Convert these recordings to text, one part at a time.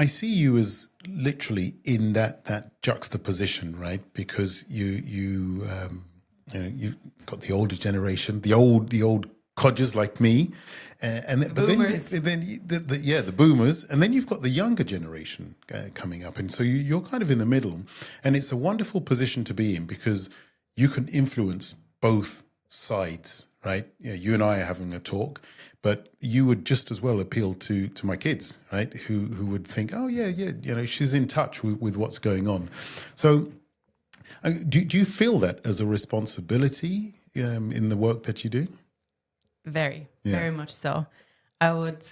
I see you as literally in that juxtaposition, right? Because you've got the older generation, the old codgers like me, but boomers. then the boomers, and then you've got the younger generation coming up, and so you're kind of in the middle, and it's a wonderful position to be in because you can influence both sides, right? You and I are having a talk, but you would just as well appeal to my kids, right? Who would think, oh yeah, she's in touch with what's going on. So, do you feel that as a responsibility in the work that you do? Very much so. I would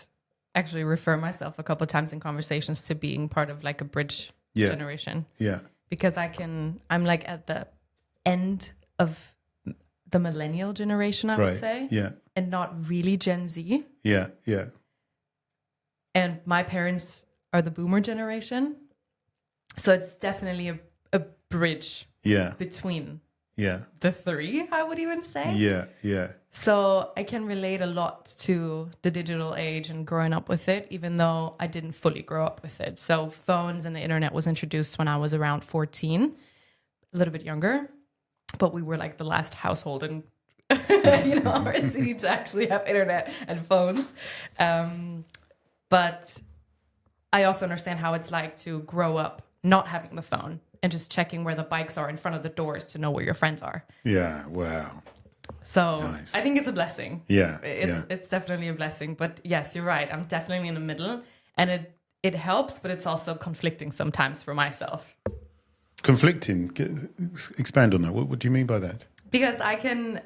actually refer myself a couple of times in conversations to being part of like a bridge generation. Yeah. Because I'm like at the end of the millennial generation, I would say. Yeah. And not really Gen Z. Yeah. Yeah. And my parents are the boomer generation. So it's definitely a bridge between the three, I would even say. Yeah. Yeah. So I can relate a lot to the digital age and growing up with it, even though I didn't fully grow up with it. So phones and the internet was introduced when I was around 14, a little bit younger, but we were like the last household in our city to actually have internet and phones. But I also understand how it's like to grow up not having the phone and just checking where the bikes are in front of the doors to know where your friends are. Yeah, wow. So nice. I think it's a blessing. Yeah. It's definitely a blessing. But yes, you're right. I'm definitely in the middle. And it helps, but it's also conflicting sometimes for myself. Conflicting? Expand on that. What do you mean by that? Because I can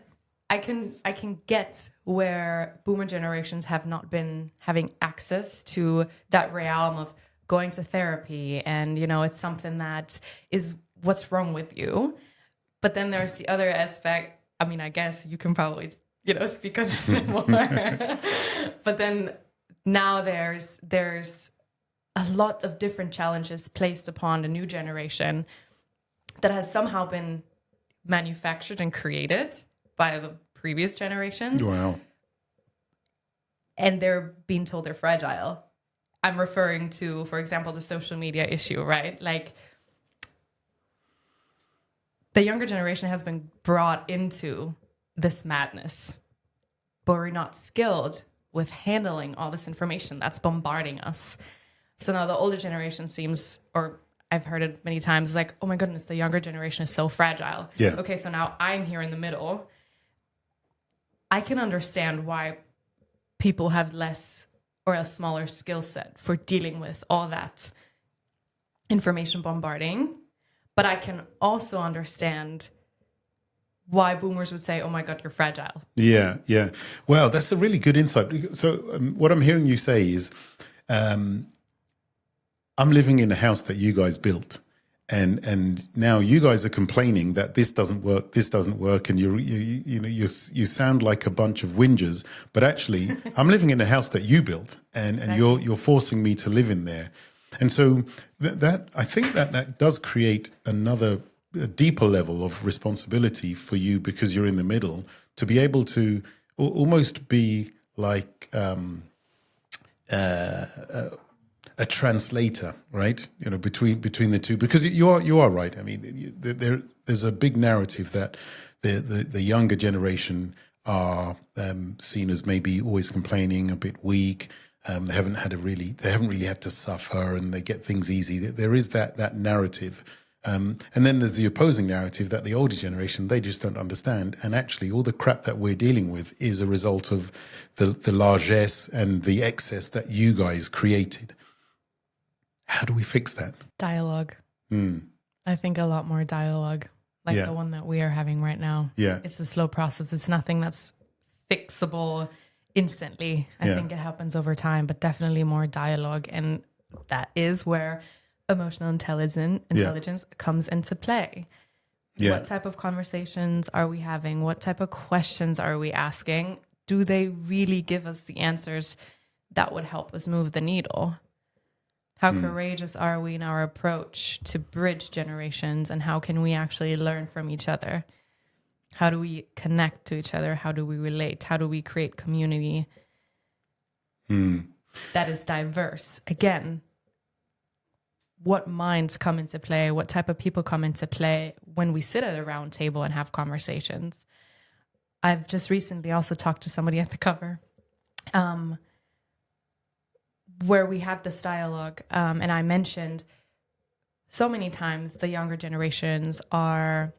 get where boomer generations have not been having access to that realm of going to therapy. And, it's something that is what's wrong with you. But then there's the other aspect. I mean, I guess you can probably, speak on that more. But then now there's a lot of different challenges placed upon the new generation that has somehow been manufactured and created by the previous generations. Wow. And they're being told they're fragile. I'm referring to, for example, the social media issue, right? Like, the younger generation has been brought into this madness, but we're not skilled with handling all this information that's bombarding us. So now the older generation seems, or I've heard it many times, like, oh my goodness, the younger generation is so fragile. Yeah. Okay, so now I'm here in the middle. I can understand why people have less or a smaller skill set for dealing with all that information bombarding. But I can also understand why boomers would say, oh my God, you're fragile. Yeah, yeah. Well, that's a really good insight. So what I'm hearing you say is I'm living in a house that you guys built. And now you guys are complaining that this doesn't work, and you sound like a bunch of whingers. But actually, I'm living in a house that you built, and you're forcing me to live in there. And so that I think that does create a deeper level of responsibility for you, because you're in the middle, to be able to almost be like a translator, right? Between the two, because you are right. I mean, there's a big narrative that the younger generation are seen as maybe always complaining, a bit weak. They haven't really had to suffer, and they get things easy. There is that narrative. And then there's the opposing narrative that the older generation, they just don't understand. And actually all the crap that we're dealing with is a result of the largesse and the excess that you guys created. How do we fix that? Dialogue. I think a lot more dialogue, like the one that we are having right now. Yeah. It's a slow process. It's nothing that's fixable instantly. I think it happens over time, but definitely more dialogue. And that is where emotional intelligence comes into play. Yeah. What type of conversations are we having? What type of questions are we asking? Do they really give us the answers that would help us move the needle? How courageous are we in our approach to bridge generations, and how can we actually learn from each other? How do we connect to each other? How do we relate? How do we create community that is diverse? Again, what minds come into play, what type of people come into play when we sit at a round table and have conversations. I've just recently also talked to somebody at the cover where we had this dialogue, and I mentioned so many times the younger generations are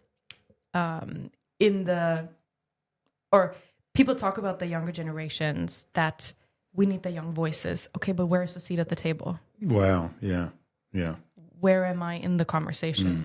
people talk about the younger generations that we need the young voices. Okay, but where is the seat at the table? Wow. Yeah. Yeah. Where am I in the conversation?